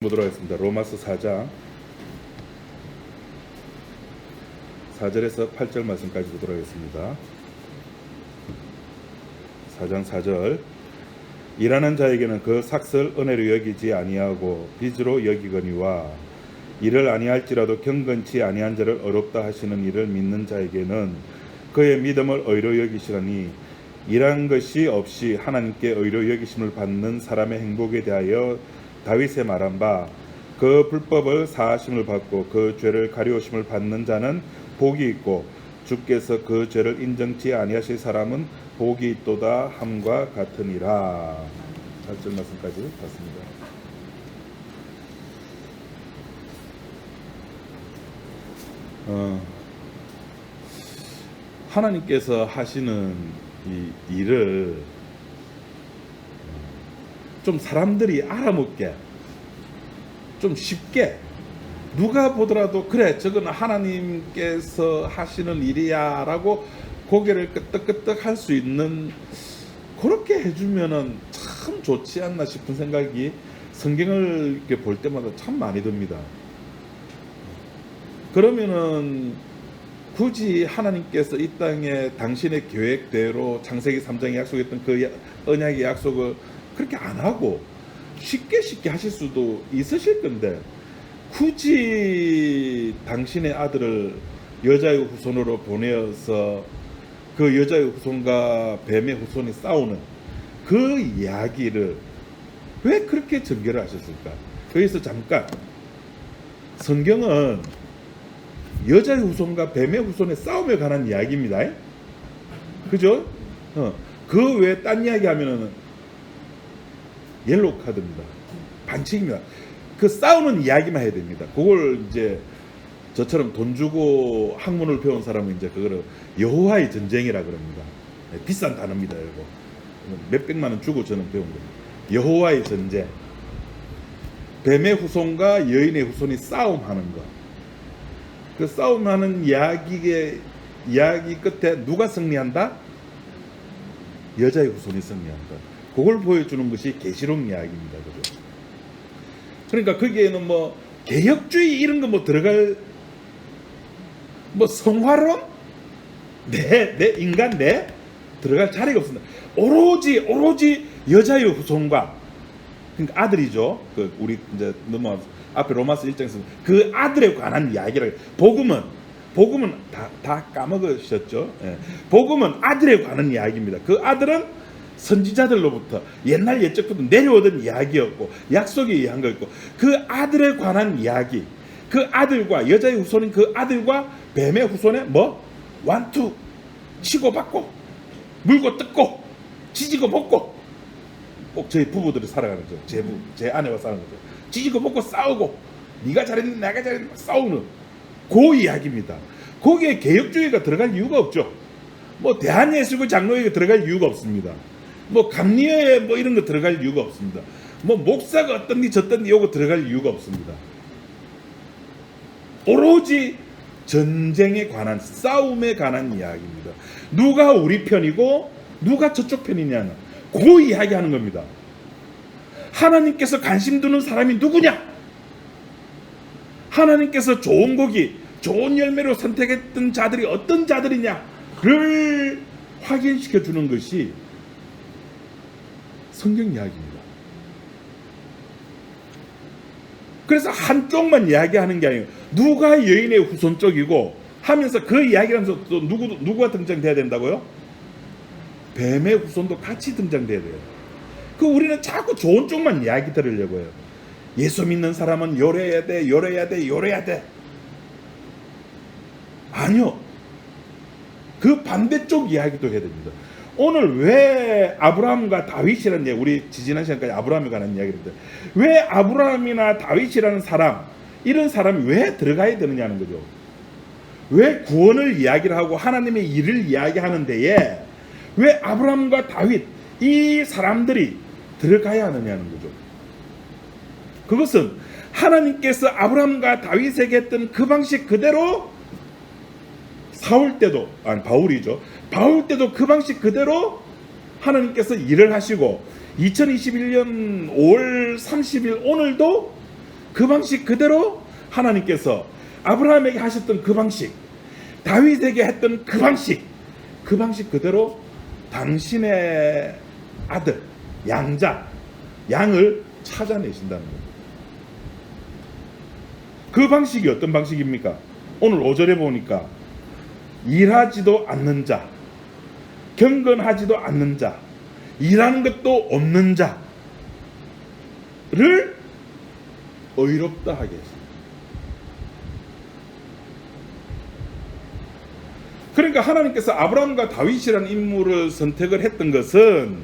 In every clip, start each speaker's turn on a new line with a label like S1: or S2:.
S1: 보도록 하겠습니다. 로마서 4장 4절에서 8절 말씀까지 보도록 하겠습니다. 4장 4절 일하는 자에게는 그 삭슬 은혜로 여기지 아니하고 빚으로 여기거니와 이를 아니할지라도 경건치 아니한 자를 어렵다 하시는 이를 믿는 자에게는 그의 믿음을 의로 여기시라니 일한 것이 없이 하나님께 의로 여기심을 받는 사람의 행복에 대하여 다윗의 말한 바 그 불법을 사하심을 받고 그 죄를 가리우심을 받는 자는 복이 있고 주께서 그 죄를 인정치 아니하실 사람은 복이 있도다 함과 같으니라. 8절 말씀까지 봤습니다. 하나님께서 하시는 이 일을 좀 사람들이 알아먹게, 좀 쉽게 누가 보더라도 그래 저건 하나님께서 하시는 일이야 라고 고개를 끄덕끄덕 할 수 있는, 그렇게 해주면은 참 좋지 않나 싶은 생각이 성경을 이렇게 볼 때마다 참 많이 듭니다. 그러면은 굳이 하나님께서 이 땅에 당신의 계획대로 창세기 3장에 약속했던 그 언약의 약속을 그렇게 안 하고 쉽게 하실 수도 있으실 건데, 굳이 당신의 아들을 여자의 후손으로 보내어서 그 여자의 후손과 뱀의 후손이 싸우는 그 이야기를 왜 그렇게 전개를 하셨을까? 거기서 잠깐, 성경은 여자의 후손과 뱀의 후손의 싸움에 관한 이야기입니다. 그죠? 그 외에 딴 이야기 하면은 옐로우 카드입니다. 반칙입니다. 그 싸우는 이야기만 해야 됩니다. 그걸 이제 저처럼 돈 주고 학문을 배운 사람은 이제 그거를 여호와의 전쟁이라 그럽니다. 비싼 단어입니다, 이거. 몇백만 원 주고 저는 배운 겁니다. 여호와의 전쟁. 뱀의 후손과 여인의 후손이 싸움하는 거. 그 싸움하는 이야기 끝에 누가 승리한다? 여자의 후손이 승리한다. 그걸 보여주는 것이 계시록 이야기입니다. 그죠? 그러니까 거기에는 뭐 개혁주의 이런 거 뭐 들어갈, 뭐 성화론? 내 인간 들어갈 자리가 없습니다. 오로지 여자의 후손과, 그러니까 아들이죠. 그 우리 이제 넘어 앞에 로마서 1장에서 그 아들에 관한 이야기를, 복음은 다 까먹으셨죠. 예. 복음은 아들에 관한 이야기입니다. 그 아들은 선지자들로부터 옛날 옛적부터 내려오던 이야기였고 약속에 의한 거였고, 그 아들에 관한 이야기, 그 아들과 여자의 후손인 그 아들과 뱀의 후손에 뭐 완투 치고받고 물고 뜯고 지지고 볶고, 꼭 저희 부부들이 살아가는 거죠. 제 아내와 사는 거죠. 지지고 볶고 싸우고, 네가 잘했니 내가 잘했니 싸우는 그 이야기입니다. 거기에 개혁주의가 들어갈 이유가 없죠. 뭐 대한예술고 장로회가 들어갈 이유가 없습니다. 뭐 감리회 뭐 이런 거 들어갈 이유가 없습니다. 뭐 목사가 어떤니 저떤니 요거 들어갈 이유가 없습니다. 오로지 전쟁에 관한, 싸움에 관한 이야기입니다. 누가 우리 편이고 누가 저쪽 편이냐는 그 이야기하는 겁니다. 하나님께서 관심 두는 사람이 누구냐? 하나님께서 좋은 고기, 좋은 열매로 선택했던 자들이 어떤 자들이냐를 확인시켜 주는 것이 성경 이야기입니다. 그래서 한쪽만 이야기하는 게 아니에요. 누가 여인의 후손 쪽이고 하면서 그 이야기를 하면서 또 누구가 등장돼야 된다고요? 뱀의 후손도 같이 등장돼야 돼요. 그 우리는 자꾸 좋은 쪽만 이야기 들으려고 해요. 예수 믿는 사람은 요래야 돼. 아니요. 그 반대쪽 이야기도 해야 됩니다. 오늘 왜 아브라함과 다윗이라는 이야기, 우리 지지난 시간까지 아브라함에 관한 이야기를 했는데, 왜 아브라함이나 다윗이라는 사람, 이런 사람이 왜 들어가야 되느냐는 거죠. 왜 구원을 이야기를 하고 하나님의 일을 이야기하는 데에 왜 아브라함과 다윗, 이 사람들이 들어가야 하느냐는 거죠. 그것은 하나님께서 아브라함과 다윗에게 했던 그 방식 그대로 바울 때도 그 방식 그대로 하나님께서 일을 하시고 2021년 5월 30일 오늘도 그 방식 그대로 하나님께서 아브라함에게 하셨던 그 방식, 다윗에게 했던 그 방식 그대로 당신의 아들, 양을 찾아내신다는 거예요. 그 방식이 어떤 방식입니까? 오늘 5절에 보니까 일하지도 않는 자, 경건하지도 않는 자, 일하는 것도 없는 자를 의롭다 하게 했습니다. 그러니까 하나님께서 아브라함과 다윗이라는 인물을 선택을 했던 것은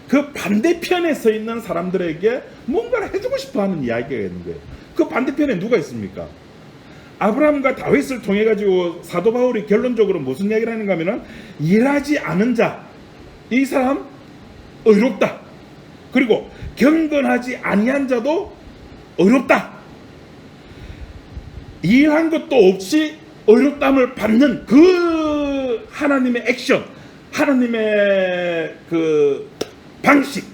S1: 그 반대편에 서 있는 사람들에게 뭔가를 해주고 싶어하는 이야기가 있는 거예요. 그 반대편에 누가 있습니까? 아브라함과 다윗을 통해 가지고 사도 바울이 결론적으로 무슨 이야기를 하는가 하면은 일하지 않은 자, 이 사람 의롭다. 그리고 경건하지 아니한 자도 의롭다. 일한 것도 없이 의롭다함을 받는 그 하나님의 액션, 하나님의 그 방식,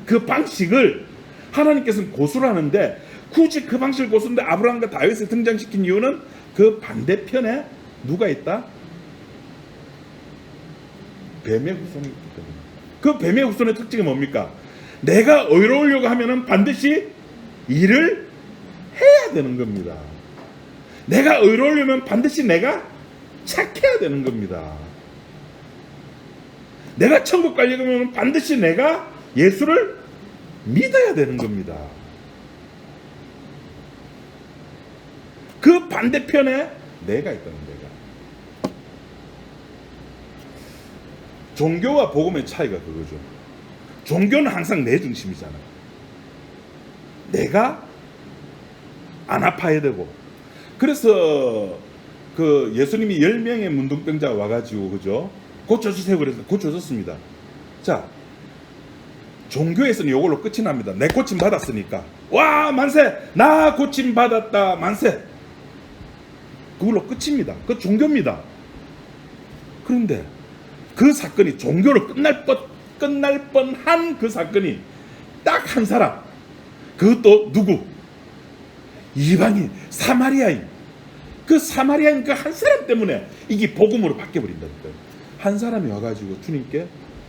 S1: 그 방식을 하나님께서는 고수를 하는데, 굳이 그 방식을 고수하는데 아브라함과 다윗을 등장시킨 이유는 그 반대편에 누가 있다? 뱀의 후손이 있기 때문에. 그 뱀의 후손의 특징이 뭡니까? 내가 의로우려고 하면은 반드시 일을 해야 되는 겁니다. 내가 의로우려면 반드시 내가 착해야 되는 겁니다. 내가 천국 가려면 반드시 내가 예수를 믿어야 되는 겁니다. 그 반대편에 내가 있다는 내가. 종교와 복음의 차이가 그거죠. 종교는 항상 내 중심이잖아요. 내가 안 아파야 되고. 그래서 그 예수님이 10명의 문둥병자가 와가지고, 그죠? 고쳐주세요. 그래서 고쳐줬습니다. 자, 종교에서는 이걸로 끝이 납니다. 내 고침 받았으니까. 와, 만세! 나 고침 받았다. 만세! 그걸로 끝입니다. 그 종교입니다. 그런데 그 사건이 종교로 끝날 뻔한 그 사건이 딱 한 사람. 그것도 누구? 이방인, 사마리아인. 그 사마리아인 그 한 사람 때문에 이게 복음으로 바뀌어버린다니까요. 한 사람이 와가지고 주님께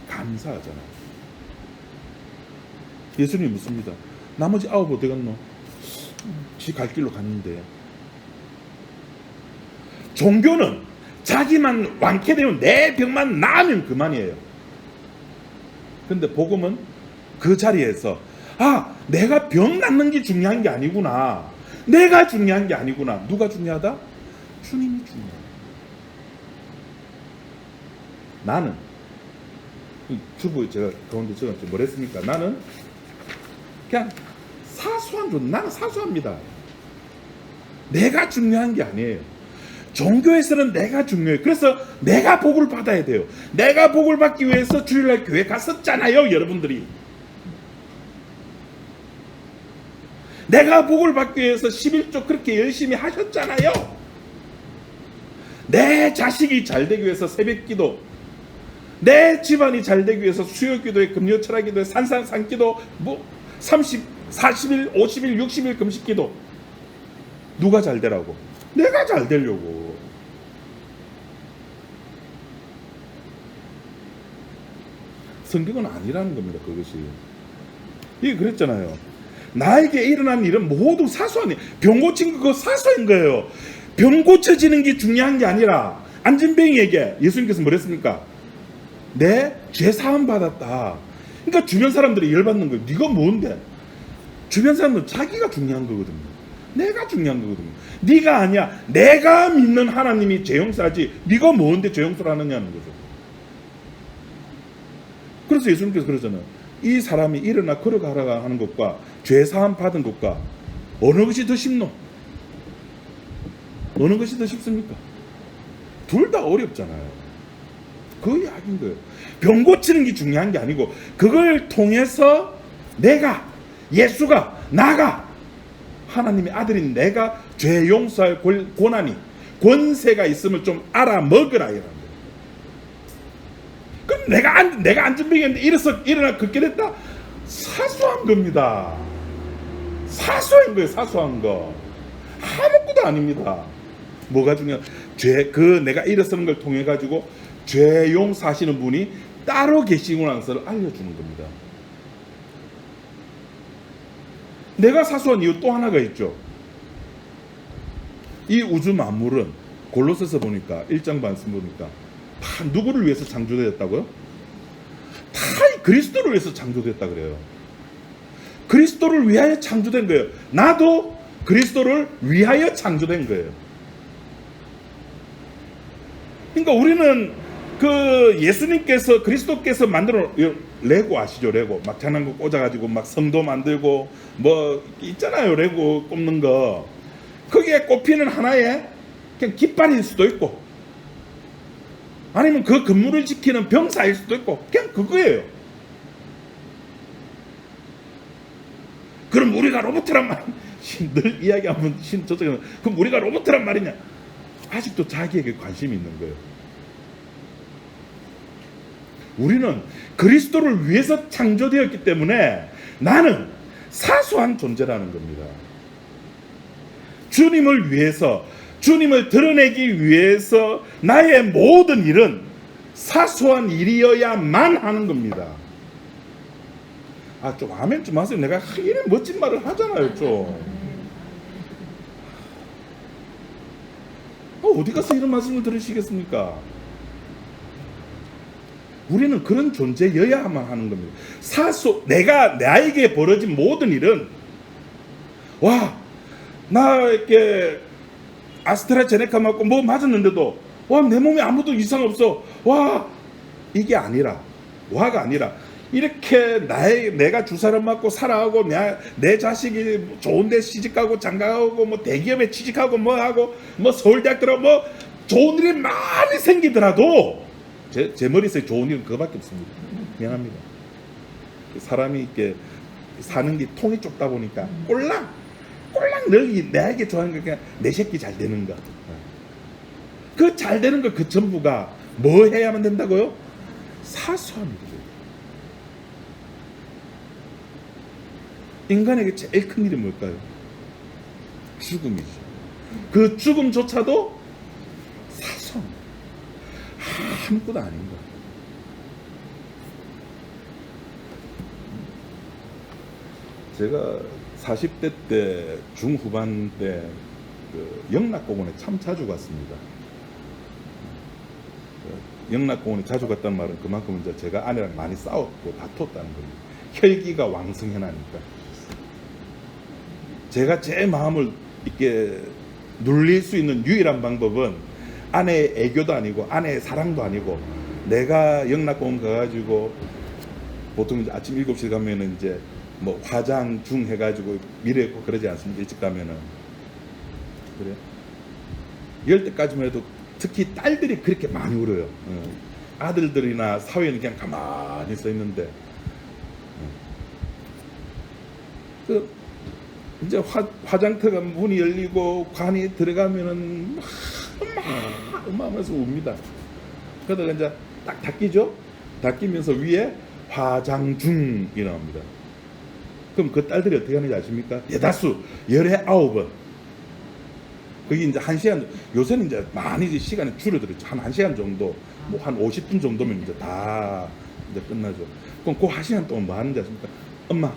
S1: 감사하잖아요. 예수님이 묻습니다. 나머지 9 어디 갔노? 지 갈 길로 갔는데. 종교는 자기만 완쾌되면 내 병만 나으면 그만이에요. 근데 복음은 그 자리에서 내가 병 낫는 게 중요한 게 아니구나. 내가 중요한 게 아니구나. 누가 중요하다? 주님이 중요하다. 나는 주부 제가 가운데 적었죠. 뭐랬습니까? 나는 그냥 나는 사소합니다. 내가 중요한 게 아니에요. 종교에서는 내가 중요해요. 그래서 내가 복을 받아야 돼요. 내가 복을 받기 위해서 주일날 교회 갔었잖아요, 여러분들이. 내가 복을 받기 위해서 11조 그렇게 열심히 하셨잖아요. 내 자식이 잘 되기 위해서 새벽기도, 내 집안이 잘 되기 위해서 수요기도에 금요철학기도에 산기도, 30, 40일, 50일, 60일 금식기도. 누가 잘 되라고? 내가 잘 되려고. 성경은 아니라는 겁니다. 그것이. 이게 그랬잖아요. 나에게 일어난 일은 모두 사소한 일. 병 고친 거 그거 사소한 거예요. 병 고쳐지는 게 중요한 게 아니라, 안진뱅이에게 예수님께서 뭐랬습니까? 내 죄 사함 받았다. 그러니까 주변 사람들이 열받는 거예요. 네가 뭔데? 주변 사람들은 자기가 중요한 거거든요. 내가 중요한 거거든요. 네가 아니야. 내가 믿는 하나님이 죄 용서하지. 네가 뭔데 죄 용서를 하느냐는 거죠. 그래서 예수님께서 그러잖아요. 이 사람이 일어나 걸어가라 하는 것과 죄 사함 받은 것과 어느 것이 더 쉽노? 어느 것이 더 쉽습니까? 둘 다 어렵잖아요. 그 이야기인 거예요. 병 고치는 게 중요한 게 아니고, 그걸 통해서 예수가, 나가, 하나님의 아들인 내가 죄 용서할 권세가 있음을 좀 알아먹으라 이런 거예요. 그럼 내가 안전병이었는데 일어나 걷게 됐다? 사소한 겁니다. 사소한 거예요. 사소한 거. 아무것도 아닙니다. 뭐가 중요한? 내가 일어서는 걸 통해 가지고 죄 용서하시는 분이 따로 계시구나 하는 것을 알려주는 겁니다. 내가 사소한 이유 또 하나가 있죠. 이 우주 만물은 골로새서 보니까 1장 말씀 보니까 다 누구를 위해서 창조되었다고요? 다 그리스도를 위해서 창조됐다 그래요. 그리스도를 위하여 창조된 거예요. 나도 그리스도를 위하여 창조된 거예요. 그러니까 우리는 그 예수님께서 그리스도께서 만들어 레고 아시죠? 레고 막 장난감 꽂아가지고 막 성도 만들고 뭐 있잖아요. 레고 꼽는 거. 거기에 꼽히는 하나의 그냥 깃발일 수도 있고 아니면 그 건물을 지키는 병사일 수도 있고 그냥 그거예요. 그럼 우리가 로봇이란 말, 늘 이야기하면 저쪽에는 그럼 우리가 로봇이란 말이냐? 아직도 자기에게 관심이 있는 거예요. 우리는 그리스도를 위해서 창조되었기 때문에 나는 사소한 존재라는 겁니다. 주님을 위해서, 주님을 드러내기 위해서 나의 모든 일은 사소한 일이어야만 하는 겁니다. 좀 아멘 좀 하세요. 내가 이런 멋진 말을 하잖아요, 좀. 어디 가서 이런 말씀을 들으시겠습니까? 우리는 그런 존재여야만 하는 겁니다. 나에게 벌어진 모든 일은, 나 이렇게 아스트라제네카 맞고 뭐 맞았는데도, 내 몸에 아무도 이상 없어. 이게 아니라, 와가 아니라, 이렇게 내가 주사를 맞고 살아가고 내 자식이 좋은데 시집가고 장가가고 뭐 대기업에 취직하고 뭐 하고 뭐 서울대학 들어 뭐 좋은 일이 많이 생기더라도 제 머릿속에 좋은 일은 그거밖에 없습니다. 미안합니다. 사람이 이렇게 사는 게 통이 좁다 보니까 꼴랑 늘 내에게 좋아하는 게 그냥 내 새끼 잘 되는 거. 그 잘 되는 거 그 전부가 뭐 해야만 된다고요? 사소한 일이에요. 인간에게 제일 큰 일이 뭘까요? 죽음이죠. 그 죽음조차도 사소한 아무것도 아닌 거예요. 제가 40대 때 중후반 때 그 영락공원에 참 자주 갔습니다. 영락공원에 자주 갔다는 말은 그만큼 이제 제가 아내랑 많이 싸웠고 다퉜다는 겁니다. 혈기가 왕성해나니까. 제가 제 마음을 이렇게 눌릴 수 있는 유일한 방법은 아내의 애교도 아니고 아내의 사랑도 아니고 내가 영락공원 가가지고 보통 이제 아침 7시 가면은 이제 뭐 화장 중 해가지고 미래고 그러지 않습니까? 일찍 가면은. 그래? 이럴 때까지만 해도 특히 딸들이 그렇게 많이 울어요. 아들들이나 사회는 그냥 가만히 서 있는데. 이제 화장터가 문이 열리고 관이 들어가면은 엄마 하면서 웁니다. 그러다가 이제 딱 닫히죠? 닫히면서 위에 화장 중이 나옵니다. 그럼 그 딸들이 어떻게 하는지 아십니까? 대다수 19번. 그게 이제 1시간, 요새는 이제 많이 이제 시간이 줄어들었죠. 한 1시간 정도, 뭐 한 50분 정도면 이제 다 이제 끝나죠. 그럼 그 1시간 동안 뭐 하는지 아십니까? 엄마,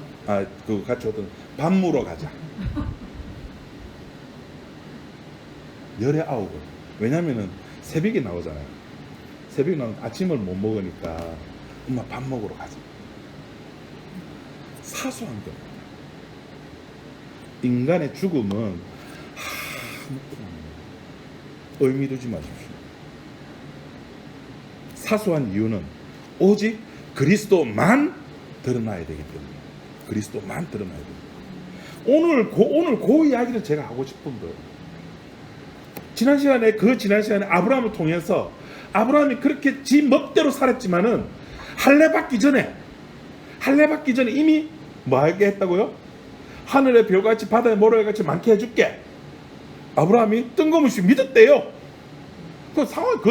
S1: 그 같이 오던 밥 먹으러 가자. 19번. 왜냐면은 새벽에 나오잖아요. 새벽에 나오면 아침을 못 먹으니까 엄마 밥 먹으러 가자. 사소한 것. 인간의 죽음은 의미 두지 마십시오. 사소한 이유는 오직 그리스도만 드러나야 되기 때문에. 그리스도만 드러나야 됩니다. 오늘 그 이야기를 제가 하고 싶은 거예요. 지난 시간에 아브라함을 통해서 아브라함이 그렇게 지 멋대로 살았지만은 할례 받기 전에 이미 뭐 하게 했다고요? 하늘의 별같이 바다의 모래같이 많게 해줄게. 아브라함이 뜬금없이 믿었대요. 그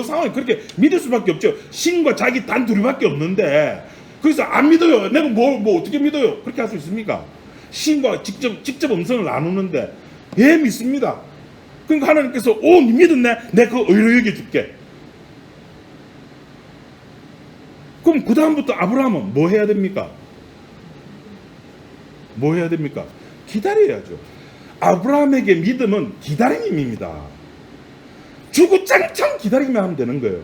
S1: 상황이 그렇게 믿을 수밖에 없죠. 신과 자기 단 둘이밖에 없는데 그래서 안 믿어요. 내가 뭐 어떻게 믿어요? 그렇게 할 수 있습니까? 신과 직접 음성을 나누는데 예, 믿습니다. 그러니까 하나님께서 오, 니 믿었네? 내가 그거 의로 여겨줄게. 그럼 그 다음부터 아브라함은 뭐 해야 됩니까? 뭐 해야 됩니까? 기다려야죠. 아브라함에게 믿음은 기다림입니다. 주구장창 기다리기만 하면 되는 거예요.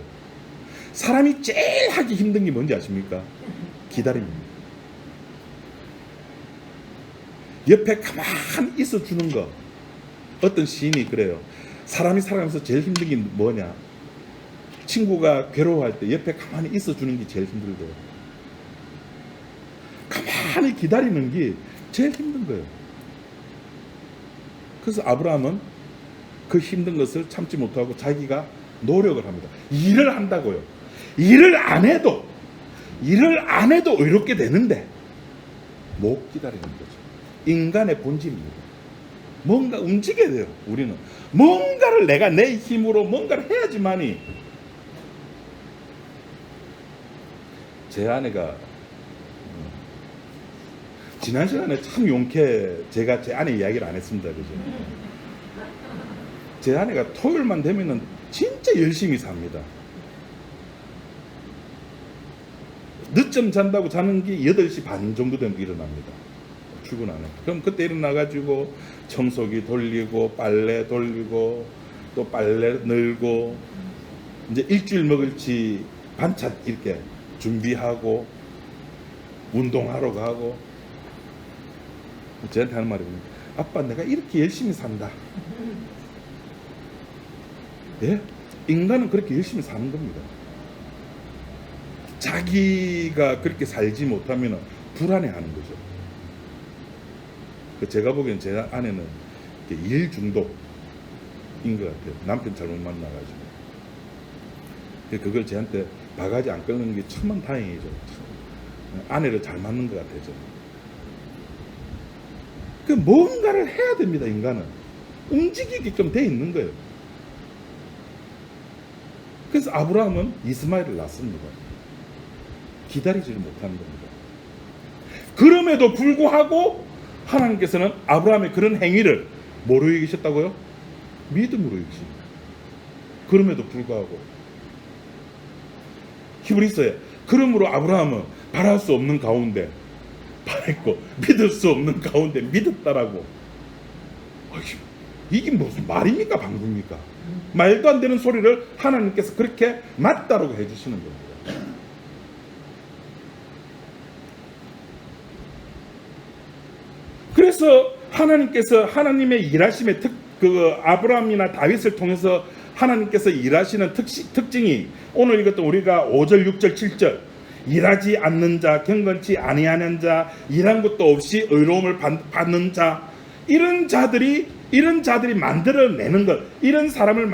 S1: 사람이 제일 하기 힘든 게 뭔지 아십니까? 기다림입니다. 옆에 가만히 있어주는 거. 어떤 시인이 그래요. 사람이 살아가면서 제일 힘든 게 뭐냐? 친구가 괴로워할 때 옆에 가만히 있어주는 게 제일 힘들대요. 가만히 기다리는 게 제일 힘든 거예요. 그래서 아브라함은 그 힘든 것을 참지 못하고 자기가 노력을 합니다. 일을 한다고요. 일을 안 해도 의롭게 되는데 못 기다리는 거죠. 인간의 본질입니다. 뭔가 움직여야 돼요. 우리는 뭔가를 내가 내 힘으로 뭔가를 해야지만이. 제 아내가 지난 시간에 참 용케 제가 제 아내 이야기를 안 했습니다. 그죠? 제 아내가 토요일만 되면은 진짜 열심히 삽니다. 늦잠 잔다고 자는 게 8시 반 정도 되면 일어납니다. 출근 안 해. 그럼 그때 일어나가지고 청소기 돌리고 빨래 돌리고 또 빨래 널고 이제 일주일 먹을지 반찬 이렇게 준비하고 운동하러 가고. 저한테 하는 말이 뭐냐면 아빠 내가 이렇게 열심히 산다. 예? 인간은 그렇게 열심히 사는 겁니다. 자기가 그렇게 살지 못하면 불안해하는 거죠. 제가 보기엔 제 아내는 일 중독인 것 같아요. 남편 잘못 만나가지고. 그걸 저한테 바가지 안 끓는 게 천만 다행이죠. 아내를 잘 맞는 것 같아요. 그 뭔가를 해야 됩니다. 인간은 움직이게끔 돼 있는 거예요. 그래서 아브라함은 이스마엘을 낳습니다. 기다리지를 못하는 겁니다. 그럼에도 불구하고 하나님께서는 아브라함의 그런 행위를 뭐로 여기셨다고요? 믿음으로 여기십니다. 그럼에도 불구하고 히브리서에 그러므로 아브라함은 바랄 수 없는 가운데 바랬고 믿을 수 없는 가운데 믿었다라고. 이게 무슨 말입니까? 방구입니까? 말도 안 되는 소리를 하나님께서 그렇게 맞다라고 해주시는 겁니다. 그래서 하나님께서 하나님의 일하심의 아브라함이나 다윗을 통해서 하나님께서 일하시는 특징이 오늘 이것도 우리가 5절, 6절, 7절 일하지 않는 자, 경건치 아니하는 자, 일한 것도 없이 의로움을 받는 자, 이런 자들이 만들어내는 것, 이런 사람을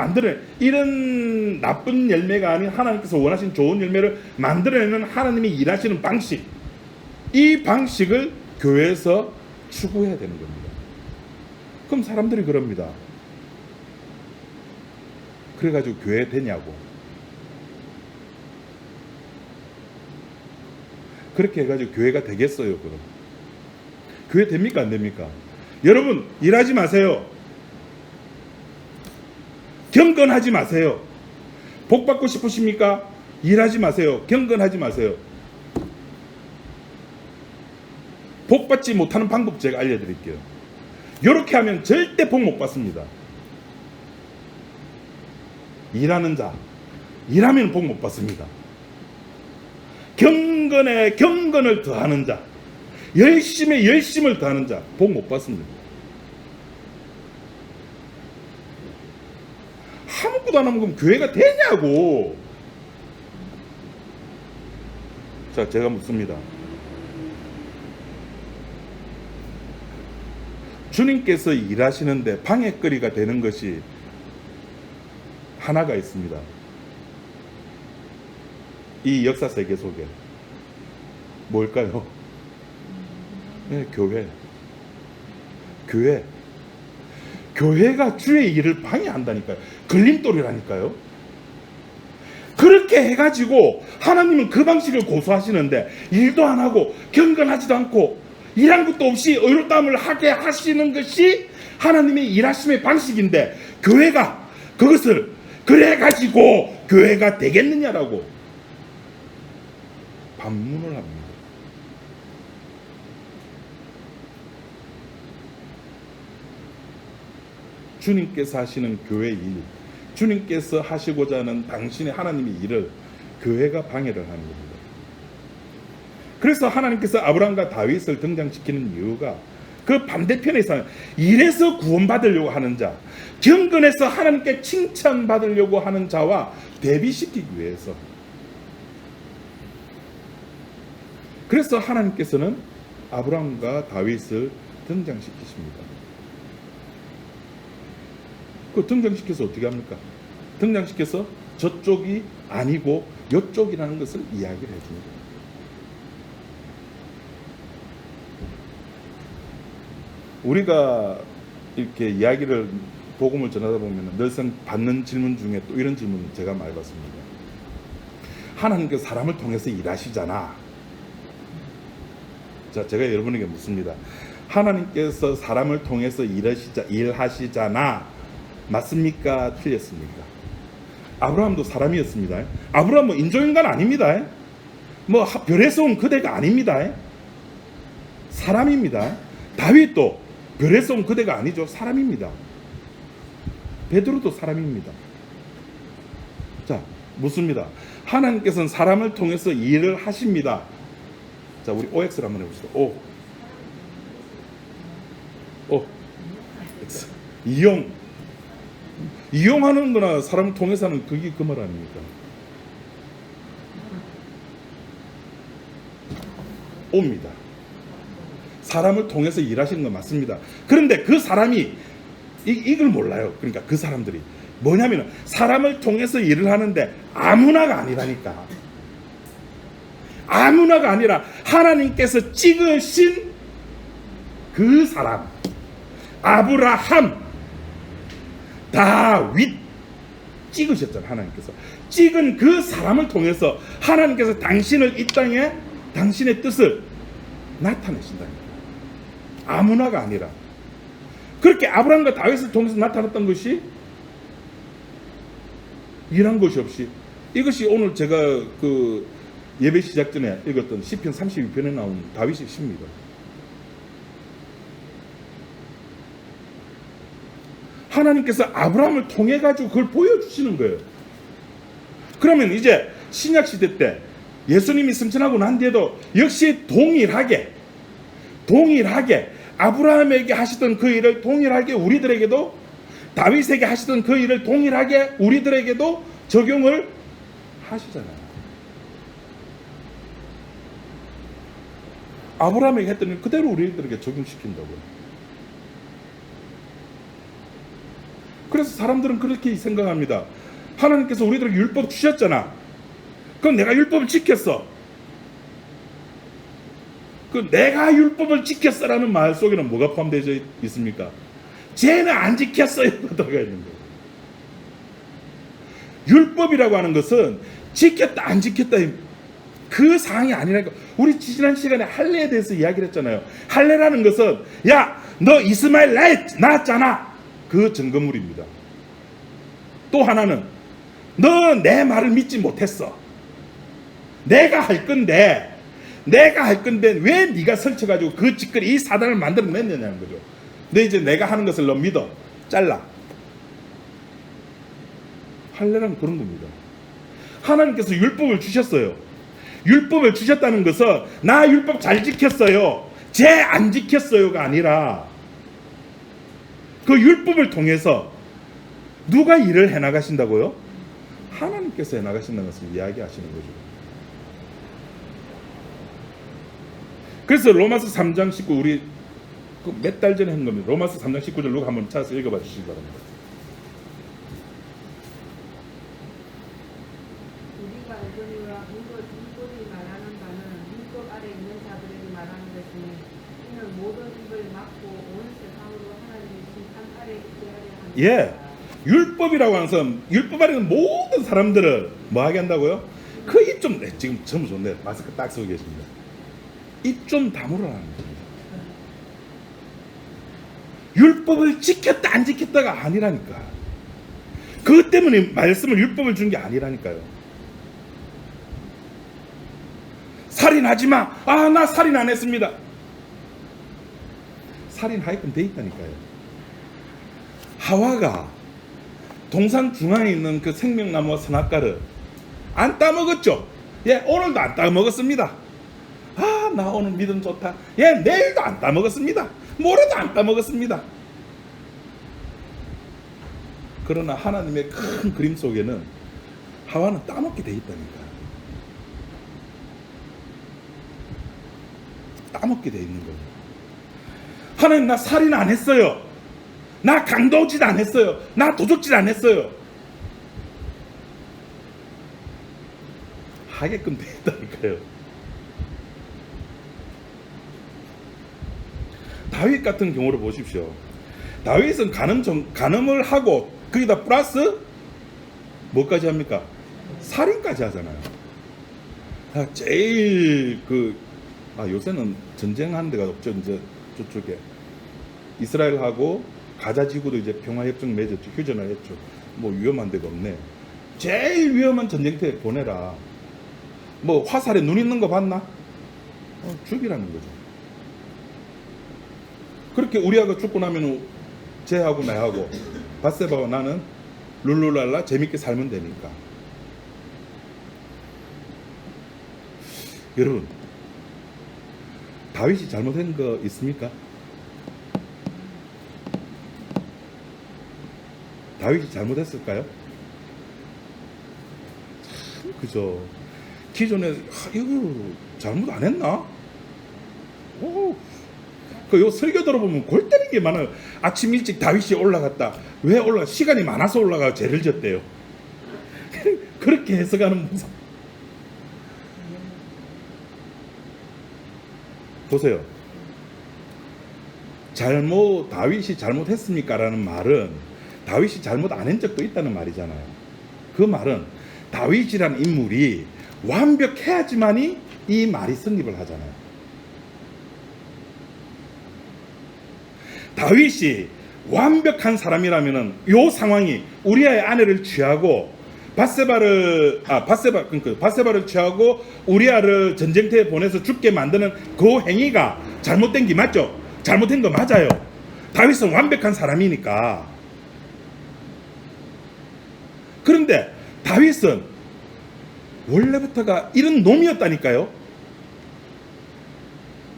S1: 이런 나쁜 열매가 아닌 하나님께서 원하신 좋은 열매를 만들어내는 하나님이 일하시는 방식, 이 방식을 교회에서 추구해야 되는 겁니다. 그럼 사람들이 그럽니다. 그래가지고 교회 되냐고. 그렇게 해가지고 교회가 되겠어요? 그럼 교회 됩니까? 안 됩니까? 여러분 일하지 마세요. 경건하지 마세요. 복 받고 싶으십니까? 일하지 마세요. 경건하지 마세요. 복 받지 못하는 방법 제가 알려드릴게요. 이렇게 하면 절대 복 못 받습니다. 일하는 자, 일하면 복 못 받습니다. 경건에 경건을 더하는 자, 열심에 열심을 더하는 자, 복 못 받습니다. 아무것도 안 하면 그럼 교회가 되냐고. 자, 제가 묻습니다. 주님께서 일하시는데 방해거리가 되는 것이 하나가 있습니다. 이 역사 세계 속에 뭘까요? 네, 교회가 주의 일을 방해한다니까요. 걸림돌이라니까요. 그렇게 해가지고 하나님은 그 방식을 고수하시는데 일도 안 하고 경건하지도 않고 일한 것도 없이 의롭다함을 하게 하시는 것이 하나님의 일하심의 방식인데 교회가 그것을 그래 가지고 교회가 되겠느냐라고 반문을 합니다. 주님께서 하시는 교회 일, 주님께서 하시고자 하는 당신의 하나님의 일을 교회가 방해를 하는 겁니다. 그래서 하나님께서 아브라함과 다윗을 등장시키는 이유가 그 반대편에서 이래서 구원받으려고 하는 자, 경건해서 하나님께 칭찬받으려고 하는 자와 대비시키기 위해서. 그래서 하나님께서는 아브라함과 다윗을 등장시키십니다. 그 등장시켜서 어떻게 합니까? 등장시켜서 저쪽이 아니고 이쪽이라는 것을 이야기를 해줍니다. 우리가 이렇게 이야기를 복음을 전하다 보면 늘상 받는 질문 중에 또 이런 질문을 제가 많이 받습니다. 하나님께서 사람을 통해서 일하시잖아. 자, 제가 여러분에게 묻습니다. 하나님께서 사람을 통해서 일하시잖아. 맞습니까? 틀렸습니까? 아브라함도 사람이었습니다. 아브라함은 인조인간 아닙니다. 뭐 별에서 온 그대가 아닙니다. 사람입니다. 다윗도 별에서 온 그대가 아니죠. 사람입니다. 베드로도 사람입니다. 자, 묻습니다. 하나님께서는 사람을 통해서 일을 하십니다. 자, 우리 OX를 한번 해봅시다. X. 이용하는 거나 사람을 통해서 하는 그게 그 말 아닙니까? 옵니다. 사람을 통해서 일하시는 건 맞습니다. 그런데 그 사람이 이걸 몰라요. 그러니까 그 사람들이 뭐냐면 사람을 통해서 일을 하는데 아무나가 아니라니까. 아무나가 아니라 하나님께서 찍으신 그 사람, 아브라함, 다윗 찍으셨잖아요. 하나님께서 찍은 그 사람을 통해서 하나님께서 당신을 이 땅에 당신의 뜻을 나타내신다니까. 아무나가 아니라. 그렇게 아브라함과 다윗을 통해서 나타났던 것이 일한 것이 없이, 이것이 오늘 제가 그 예배 시작 전에 읽었던 시편 32편에 나온 다윗의 시입니다. 하나님께서 아브라함을 통해 가지고 그걸 보여주시는 거예요. 그러면 이제 신약 시대 때 예수님이 승천하고 난 뒤에도 역시 동일하게 아브라함에게 하시던 그 일을 동일하게 우리들에게도, 다윗에게 하시던 그 일을 동일하게 우리들에게도 적용을 하시잖아요. 아브라함에게 했던 일 그대로 우리들에게 적용시킨다고요. 그래서 사람들은 그렇게 생각합니다. 하나님께서 우리들에게 율법 주셨잖아. 그럼 내가 율법을 지켰어. 그 내가 율법을 지켰어라는 말 속에는 뭐가 포함되어 있습니까? 쟤는 안 지켰어요. 들어가 있는 거예요. 율법이라고 하는 것은 지켰다 안 지켰다 그 사항이 아니라니까. 우리 지난 시간에 할례에 대해서 이야기를 했잖아요. 할례라는 것은 야, 너 이스마엘 낳았잖아. 그 증거물입니다. 또 하나는 너 내 말을 믿지 못했어. 내가 할 건데 왜 네가 설쳐가지고 그 짓거리 이 사단을 만들어냈느냐는 거죠. 근데 이제 내가 하는 것을 너 믿어. 잘라. 할례란 그런 겁니다. 하나님께서 율법을 주셨어요. 율법을 주셨다는 것은 나 율법 잘 지켰어요, 쟤 안 지켰어요가 아니라 그 율법을 통해서 누가 일을 해나가신다고요? 하나님께서 해나가신다는 것을 이야기하시는 거죠. 그래서 로마서 3장 19, 우리 몇 달 전에 한 겁니다. 로마서 3장 19절 누가 한번 찾아서 읽어봐 주시기 바랍니다.
S2: 우리가 알거니와 율법이 말하는 바는 율법 아래 있는 자들에게 말하는 것이니 이는 모든 입을 막고 온 세상으로 하나님의 심판 아래 있게 하려 합니다.
S1: 예. 율법이라고 하는 것은 율법 아래 있는 모든 사람들을 뭐 하게 한다고요? 그 입 좀, 지금 전부 좋네. 마스크 딱 쓰고 계십니다. 입 좀 다물어라는 겁니다. 율법을 지켰다 안 지켰다가 아니라니까. 그것 때문에 말씀을 율법을 준 게 아니라니까요. 살인하지 마. 아, 나 살인 안 했습니다. 살인하게끔 돼 있다니까요. 하와가 동산 중앙에 있는 그 생명나무와 선악과를 안 따먹었죠. 예, 오늘도 안 따먹었습니다. 아, 나 오늘 믿음 좋다. 예, 내일도 안 따먹었습니다. 모레도 안 따먹었습니다. 그러나 하나님의 큰 그림 속에는 하와는 따먹게 돼 있다니까. 따먹게 돼 있는 거예요. 하나님, 나 살인 안 했어요. 나 강도짓 안 했어요. 나 도적질 안 했어요. 하게끔 돼 있다니까요. 다윗 같은 경우를 보십시오. 다윗은 간음을 하고 거기다 플러스 뭐까지 합니까? 살인까지 하잖아요. 제일 요새는 전쟁하는 데가 없죠. 이제 저쪽에 이스라엘하고 가자 지구도 이제 평화협정 맺었죠. 휴전을 했죠. 뭐 위험한 데가 없네. 제일 위험한 전쟁터에 보내라. 뭐 화살에 눈 있는 거 봤나? 죽이라는 거죠. 그렇게 우리아가 죽고 나면 쟤하고 나하고 바세바와 나는 룰루랄라 재밌게 살면 되니까. 여러분, 다윗이 잘못한 거 있습니까? 다윗이 잘못했을까요? 참 그죠. 기존에 이거 잘못 안 했나? 요 설교 들어보면 골 때리는 게 많아요. 아침 일찍 다윗이 올라갔다. 왜 올라가? 시간이 많아서 올라가 죄를 졌대요. 그렇게 해석하는 모습. 보세요. 다윗이 잘못했습니까? 라는 말은 다윗이 잘못 안 한 적도 있다는 말이잖아요. 그 말은 다윗이라는 인물이 완벽해야지만이 이 말이 성립을 하잖아요. 다윗이 완벽한 사람이라면은 요 상황이 우리아의 아내를 취하고 바세바를 취하고 우리아를 전쟁터에 보내서 죽게 만드는 그 행위가 잘못된 게 맞죠? 잘못된 거 맞아요. 다윗은 완벽한 사람이니까. 그런데 다윗은 원래부터가 이런 놈이었다니까요.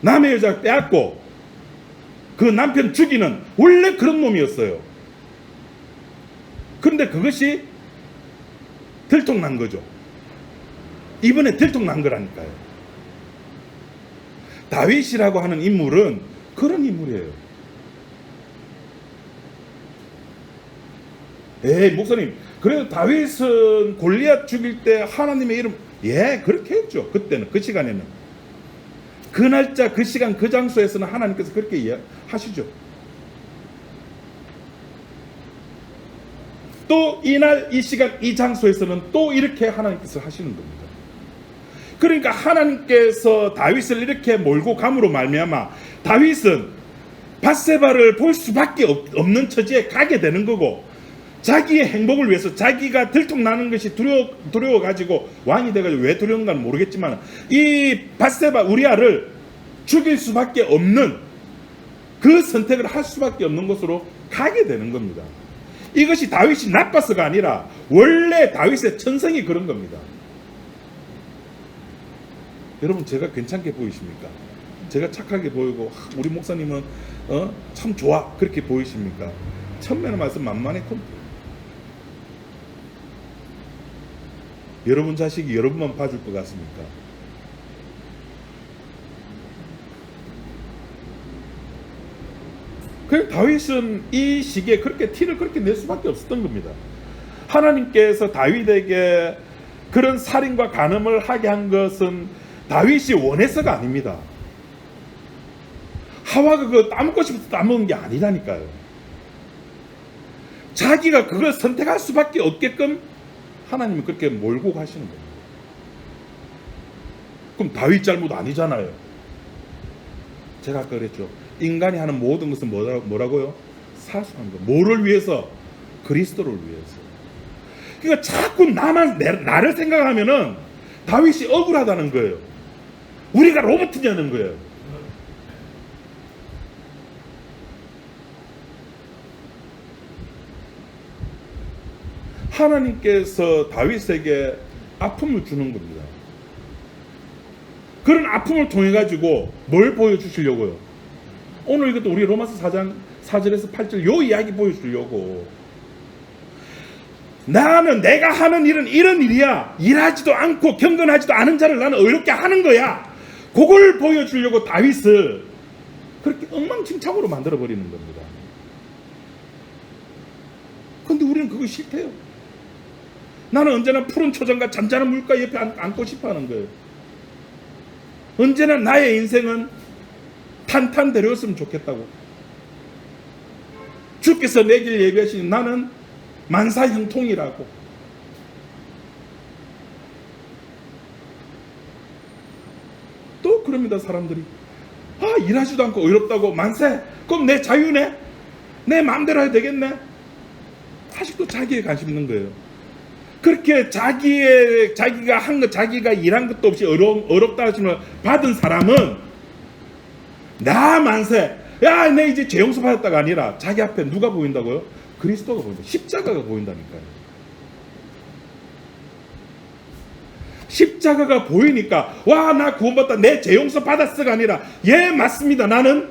S1: 남의 여자 빼앗고 그 남편 죽이는 원래 그런 놈이었어요. 그런데 그것이 들통난 거죠. 이번에 들통난 거라니까요. 다윗이라고 하는 인물은 그런 인물이에요. 에이, 목사님, 그래도 다윗은 골리앗 죽일 때 하나님의 이름, 그렇게 했죠. 그때는, 그 시간에는. 그 날짜, 그 시간, 그 장소에서는 하나님께서 그렇게 이야기하시죠. 또 이날, 이 시간, 이 장소에서는 또 이렇게 하나님께서 하시는 겁니다. 그러니까 하나님께서 다윗을 이렇게 몰고 감으로 말미암아 다윗은 밧세바를 볼 수밖에 없는 처지에 가게 되는 거고, 자기의 행복을 위해서 자기가 들통나는 것이 두려워가지고 왕이 돼가지고 왜 두려운가는 모르겠지만 이 밧세바 우리아를 죽일 수밖에 없는 그 선택을 할 수밖에 없는 곳으로 가게 되는 겁니다. 이것이 다윗이 나빠서가 아니라 원래 다윗의 천성이 그런 겁니다. 여러분, 제가 괜찮게 보이십니까? 제가 착하게 보이고 우리 목사님은 참 좋아 그렇게 보이십니까? 천만의 말씀 만만의 컴퓨터. 여러분 자식이 여러분만 봐줄 것 같습니까? 그래서 다윗은 이 시기에 그렇게 티를 그렇게 낼 수밖에 없었던 겁니다. 하나님께서 다윗에게 그런 살인과 간음을 하게 한 것은 다윗이 원해서가 아닙니다. 하와가 그거 따먹고 싶어서 따먹은 게 아니라니까요. 자기가 그걸 선택할 수밖에 없게끔 하나님이 그렇게 몰고 가시는 겁니다. 그럼 다윗 잘못 아니잖아요. 제가 아까 그랬죠. 인간이 하는 모든 것은 뭐라고요? 사수한 거. 뭐를 위해서? 그리스도를 위해서. 그러니까 자꾸 나를 생각하면은 다윗이 억울하다는 거예요. 우리가 로봇이냐는 거예요. 하나님께서 다윗에게 아픔을 주는 겁니다. 그런 아픔을 통해 가지고 뭘 보여주시려고요? 오늘 이것도 우리 로마서 4장 4절에서 8절 요 이야기 보여주려고. 나는 내가 하는 일은 이런 일이야. 일하지도 않고 경건하지도 않은 자를 나는 어렵게 하는 거야. 그걸 보여주려고 다윗을 그렇게 엉망진창으로 만들어버리는 겁니다. 그런데 우리는 그거 싫대요. 나는 언제나 푸른 초장과 잔잔한 물가 옆에 앉고 싶어하는 거예요. 언제나 나의 인생은 탄탄대로였으면 좋겠다고. 주께서 내 길 예비하시니 나는 만사형통이라고. 또 그럽니다. 사람들이 일하지도 않고 어렵다고 만세. 그럼 내 자유네? 내 마음대로 해야 되겠네? 아직도 자기에 관심 있는 거예요. 그렇게 자기가 한 것, 자기가 일한 것도 없이 어렵다 하시면 받은 사람은 나 만세. 야, 내 이제 죄용서 받았다가 아니라 자기 앞에 누가 보인다고요? 그리스도가 보인다. 십자가가 보인다니까요. 십자가가 보이니까 와, 나 구원받다, 내 죄용서 받았어가 아니라 예, 맞습니다. 나는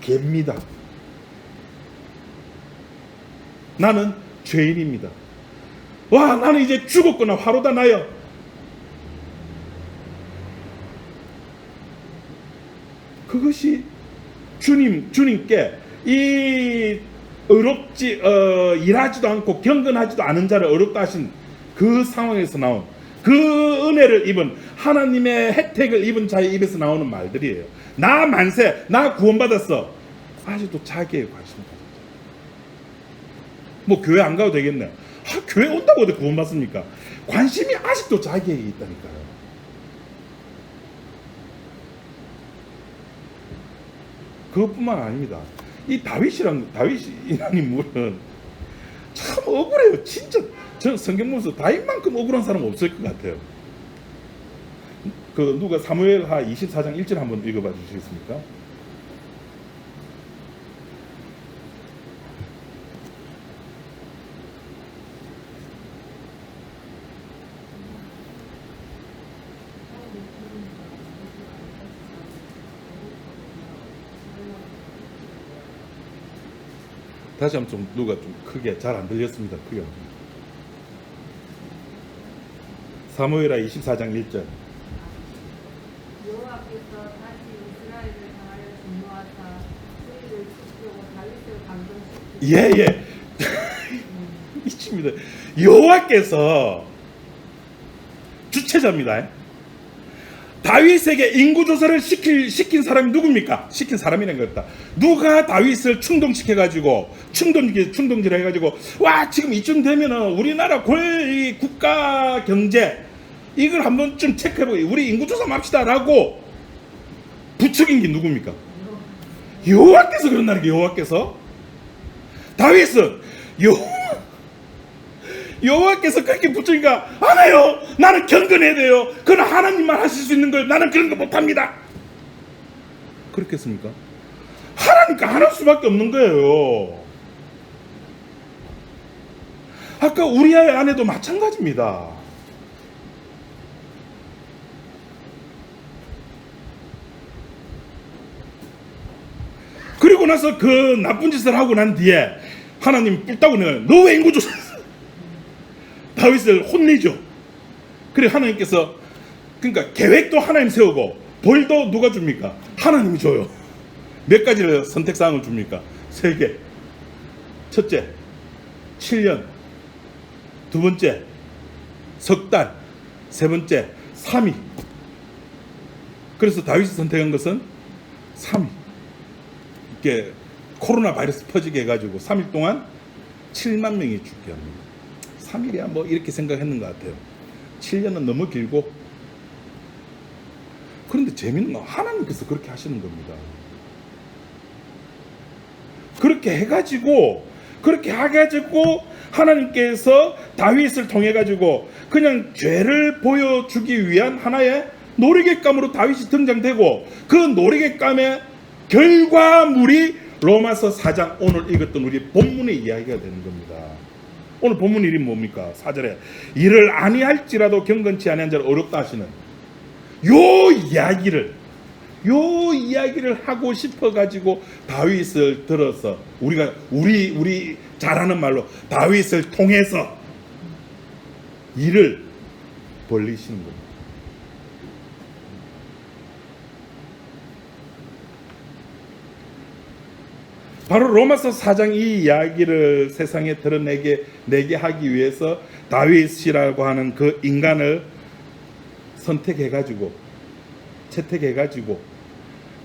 S1: 개입니다. 나는 죄인입니다. 와, 나는 이제 죽었구나. 화로다 나요. 그것이 주님께 이 일하지도 않고 경건하지도 않은 자를 어렵다 하신 그 상황에서 나온 그 은혜를 입은 하나님의 혜택을 입은 자의 입에서 나오는 말들이에요. 나 만세, 나 구원받았어. 아직도 자기에 관심 가졌죠. 뭐 교회 안 가도 되겠네. 교회 온다고 어디 구원받습니까? 관심이 아직도 자기에게 있다니까요. 그것뿐만 아닙니다. 이 다윗이라는 인물은 참 억울해요. 진짜 저는 성경 보면서 다윗만큼 억울한 사람 없을 것 같아요. 누가 사무엘하 24장 1절 한번 읽어봐 주시겠습니까? 다시 한번 누가 좀 크게, 잘 안 들렸습니다. 크게. 사무엘하 24장 1절.
S2: 여호와께서 다시 이스라엘을 향하여 진노하사 그들을 치시려고 다윗을 감동시키시고.
S1: 예. 미칩니다. 여호와께서 주체자입니다. 다윗에게 인구조사를 시킨 사람이 누굽니까? 시킨 사람이라는 거였다. 누가 다윗을 충동시켜가지고 충동질 해가지고 와, 지금 이쯤 되면은 우리나라 국가 경제 이걸 한번쯤 체크해보고 우리 인구조사 맙시다라고 부추긴 게 누굽니까? 여호와께서 그런다는 게. 여호와께서 다윗은 여호와께서 그렇게 부추니까 안 해요. 나는 경건해야 돼요. 그러나 하나님만 하실 수 있는 걸 나는 그런 거 못합니다. 그렇겠습니까? 하라니까 안 할 수밖에 없는 거예요. 아까 우리아의 아내도 마찬가지입니다. 그리고 나서 그 나쁜 짓을 하고 난 뒤에 하나님 뿔따고 내가 너 왜 인구조사 다윗을 혼내죠. 그래 하나님께서 그러니까 계획도 하나님 세우고 벌도 누가 줍니까? 하나님이 줘요. 몇 가지를 선택사항을 줍니까? 3개. 첫째 7년, 두 번째 석 달, 세 번째 3일. 그래서 다윗이 선택한 것은 3일. 이렇게 코로나 바이러스 퍼지게 해가지고 3일 동안 7만 명이 죽게 합니다. 3일이야 뭐 이렇게 생각했는 것 같아요. 7년은 너무 길고. 그런데 재밌는 건 하나님께서 그렇게 하시는 겁니다. 그렇게 해가지고 하나님께서 다윗을 통해 가지고 그냥 죄를 보여주기 위한 하나의 놀이객감으로 다윗이 등장되고, 그 놀이객감의 결과물이 로마서 4장 오늘 읽었던 우리 본문의 이야기가 되는 겁니다. 오늘 본문 일이 뭡니까? 4절에 이를 아니할지라도 경건치 아니한 자를 어렵다 하시는 요 이야기를 하고 싶어 가지고 다윗을 들어서 우리 잘하는 말로 다윗을 통해서 일을 벌리시는 겁니다. 바로 로마서 4장 이 이야기를 세상에 드러내게 하기 위해서 다윗이라고 하는 그 인간을 선택해가지고 채택해가지고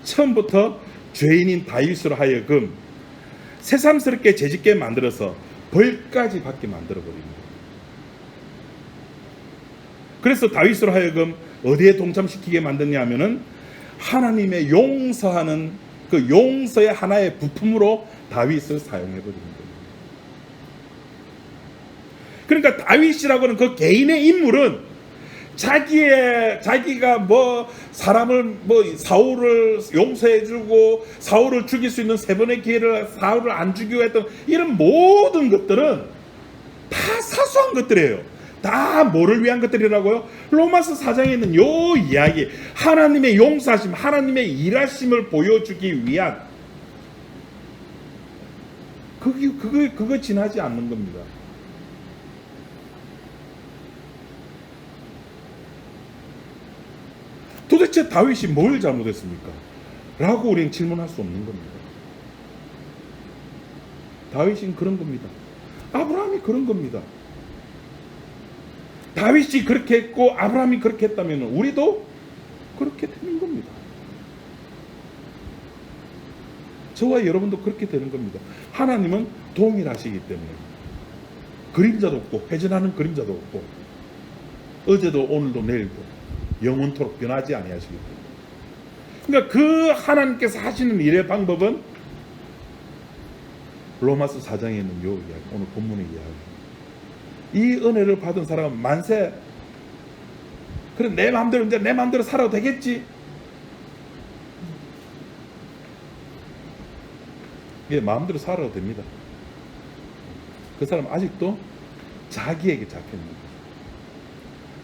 S1: 처음부터 죄인인 다윗으로 하여금 새삼스럽게 죄짓게 만들어서 벌까지 받게 만들어버립니다. 그래서 다윗으로 하여금 어디에 동참시키게 만드냐 하면은 하나님의 용서하는 그 용서의 하나의 부품으로 다윗을 사용해버리는 거예요. 그러니까 다윗이라고 하는 그 개인의 인물은 자기가 사람을 사울을 용서해주고 사울을 죽일 수 있는 3번의 기회를 사울을 안 죽이고 했던 이런 모든 것들은 다 사소한 것들이에요. 다 뭐를 위한 것들이라고요? 로마서 4장에 있는 요 이야기, 하나님의 용서하심, 하나님의 일하심을 보여주기 위한 그거 지나지 않는 겁니다. 도대체 다윗이 뭘 잘못했습니까? 라고 우리는 질문할 수 없는 겁니다. 다윗은 그런 겁니다. 아브라함이 그런 겁니다. 다윗이 그렇게 했고 아브라함이 그렇게 했다면 우리도 그렇게 되는 겁니다. 저와 여러분도 그렇게 되는 겁니다. 하나님은 동일하시기 때문에 그림자도 없고 회전하는 그림자도 없고 어제도 오늘도 내일도 영원토록 변하지 아니하시기 때문에, 그러니까 그 하나님께서 하시는 일의 방법은 로마서 4장에 있는 요 이야기, 오늘 본문의 이야기. 이 은혜를 받은 사람은 만세. 그래 내 마음대로 이제 내 마음대로 살아도 되겠지. 예, 마음대로 살아도 됩니다. 그 사람 아직도 자기에게 잡혀 있는 거예요.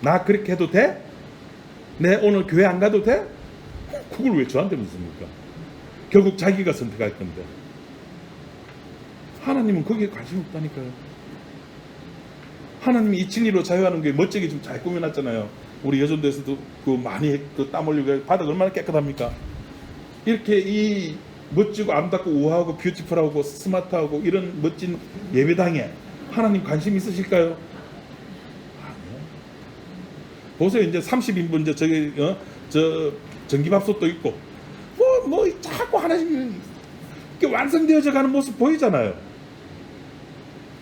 S1: 나 그렇게 해도 돼? 내 오늘 교회 안 가도 돼? 그걸 왜 저한테 묻습니까? 결국 자기가 선택할 건데. 하나님은 거기에 관심 없다니까요. 하나님이 이 진리로 자유하는 게 멋지게 좀 잘 꾸며놨잖아요. 우리 여전도에서도 그 많이 땀 흘리고 바닥 얼마나 깨끗합니까? 이렇게 이 멋지고 아름답고 우아하고 뷰티풀하고 스마트하고 이런 멋진 예배당에 하나님 관심 있으실까요? 아니요. 보세요. 이제 30인분 저 전기밥솥도 있고 뭐 자꾸 하나씩 이렇게 완성되어져 가는 모습 보이잖아요.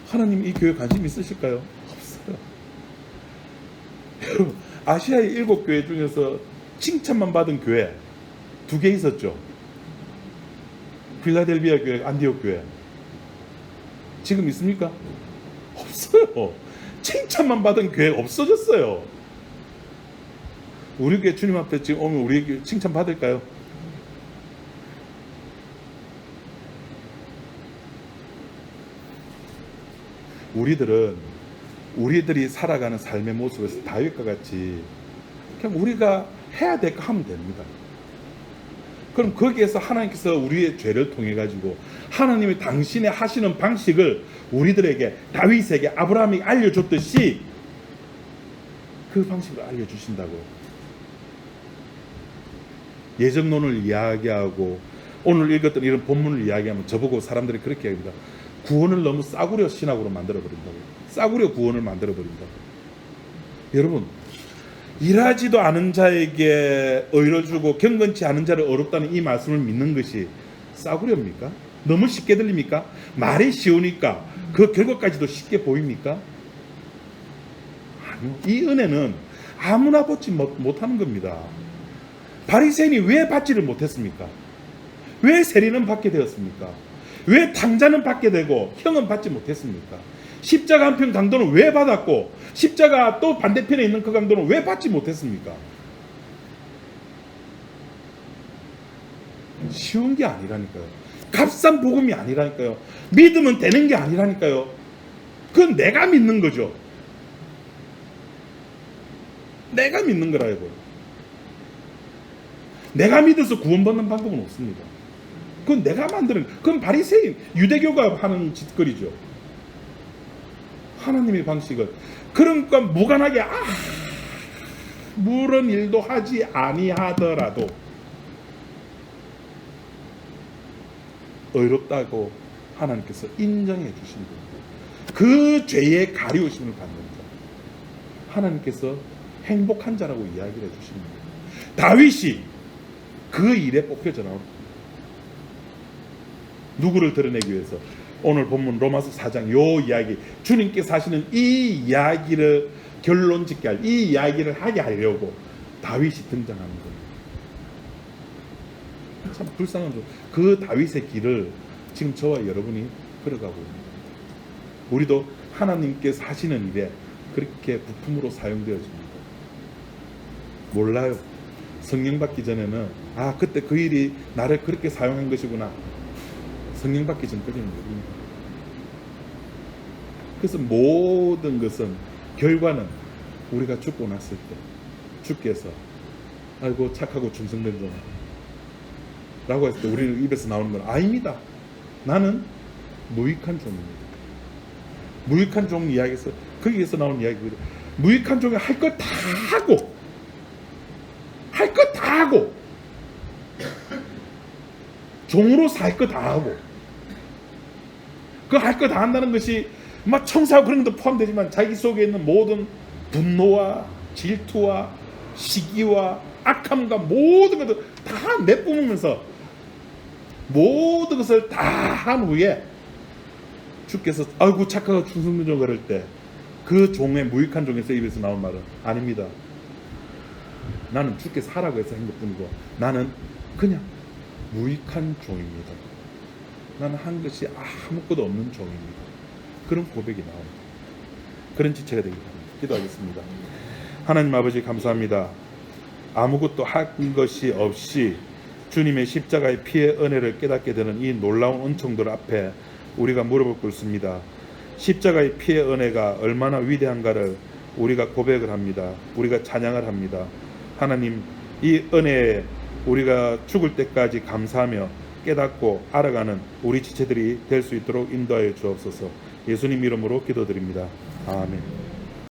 S1: 하나님 이 교회 관심 있으실까요? 없어요. 여러분, 아시아의 7교회 중에서 칭찬만 받은 교회 2개 있었죠. 필라델비아 교회, 안디옥 교회. 지금 있습니까? 없어요. 칭찬만 받은 교회 없어졌어요. 우리 교회 주님 앞에 지금 오면 우리 교회 칭찬 받을까요? 우리들이 살아가는 삶의 모습에서 다윗과 같이 그냥 우리가 해야 될 거 하면 됩니다. 그럼 거기에서 하나님께서 우리의 죄를 통해 가지고 하나님이 당신의 하시는 방식을 우리들에게, 다윗에게, 아브라함이 알려줬듯이 그 방식을 알려주신다고요. 예정론을 이야기하고 오늘 읽었던 이런 본문을 이야기하면 저보고 사람들이 그렇게 합니다. 구원을 너무 싸구려 신학으로 만들어버린다고요. 싸구려 구원을 만들어버린다고요. 여러분, 일하지도 않은 자에게 의를 주고 경건치 않은 자를 어렵다는 이 말씀을 믿는 것이 싸구려입니까? 너무 쉽게 들립니까? 말이 쉬우니까 그 결과까지도 쉽게 보입니까? 아니요. 이 은혜는 아무나 받지 못하는 겁니다. 바리새인이 왜 받지를 못했습니까? 왜 세리는 받게 되었습니까? 왜 탕자는 받게 되고 형은 받지 못했습니까? 십자가 한편 강도는 왜 받았고 십자가 또 반대편에 있는 그 강도는 왜 받지 못했습니까? 쉬운 게 아니라니까요. 값싼 복음이 아니라니까요. 믿으면 되는 게 아니라니까요. 그건 내가 믿는 거죠. 내가 믿는 거라요. 내가 믿어서 구원받는 방법은 없습니다. 그건 내가 만드는, 그건 바리새인 유대교가 하는 짓거리죠. 하나님의 방식은 그러니까 무관하게 아무런 일도 하지 아니하더라도 의롭다고 하나님께서 인정해 주신 겁니다. 그 죄의 가리우심을 받는 자, 하나님께서 행복한 자라고 이야기를 해주십니다. 다윗이 그 일에 뽑혀져 나옵니다. 누구를 드러내기 위해서? 오늘 본문 로마서 4장 요 이야기, 주님께서 하시는 이 이야기를 결론 짓게 할, 이 이야기를 하게 하려고 다윗이 등장하는 겁니다. 참 불쌍한 점. 그 다윗의 길을 지금 저와 여러분이 걸어가고 있습니다. 우리도 하나님께서 하시는 일에 그렇게 부품으로 사용되어집니다. 몰라요. 성령 받기 전에는 그때 그 일이 나를 그렇게 사용한 것이구나. 성령 받기 전까지는 모릅니다. 그래서 모든 것은 결과는 우리가 죽고 났을 때 주께서 아이고 착하고 충성된 종 라고 했을 때 우리는 입에서 나오는 건 아닙니다. 나는 무익한 종입니다. 무익한 종 이야기에서 거기에서 나오는 이야기거든요. 무익한 종이 할 것 다 하고 종으로서 할 것 다 하고 그 할 것 다 한다는 것이 막 청소하고 그런 것도 포함되지만 자기 속에 있는 모든 분노와 질투와 시기와 악함과 모든 것을 다 내뿜으면서 모든 것을 다 한 후에 주께서 아이고 착하고 충성된 종 그럴 때 그 종의 무익한 종에서 입에서 나온 말은 아닙니다. 나는 주께서 하라고 해서 한 것뿐이고 나는 그냥 무익한 종입니다. 나는 한 것이 아무것도 없는 종입니다. 그런 고백이 나옵니다. 그런 지체가 되기 바랍니다. 기도하겠습니다. 하나님 아버지 감사합니다. 아무것도 한 것이 없이 주님의 십자가의 피의 은혜를 깨닫게 되는 이 놀라운 은총들 앞에 우리가 무릎을 꿇습니다. 십자가의 피의 은혜가 얼마나 위대한가를 우리가 고백을 합니다. 우리가 찬양을 합니다. 하나님, 이 은혜에 우리가 죽을 때까지 감사하며 깨닫고 알아가는 우리 지체들이 될 수 있도록 인도하여 주옵소서. 예수님 이름으로 기도드립니다. 아멘.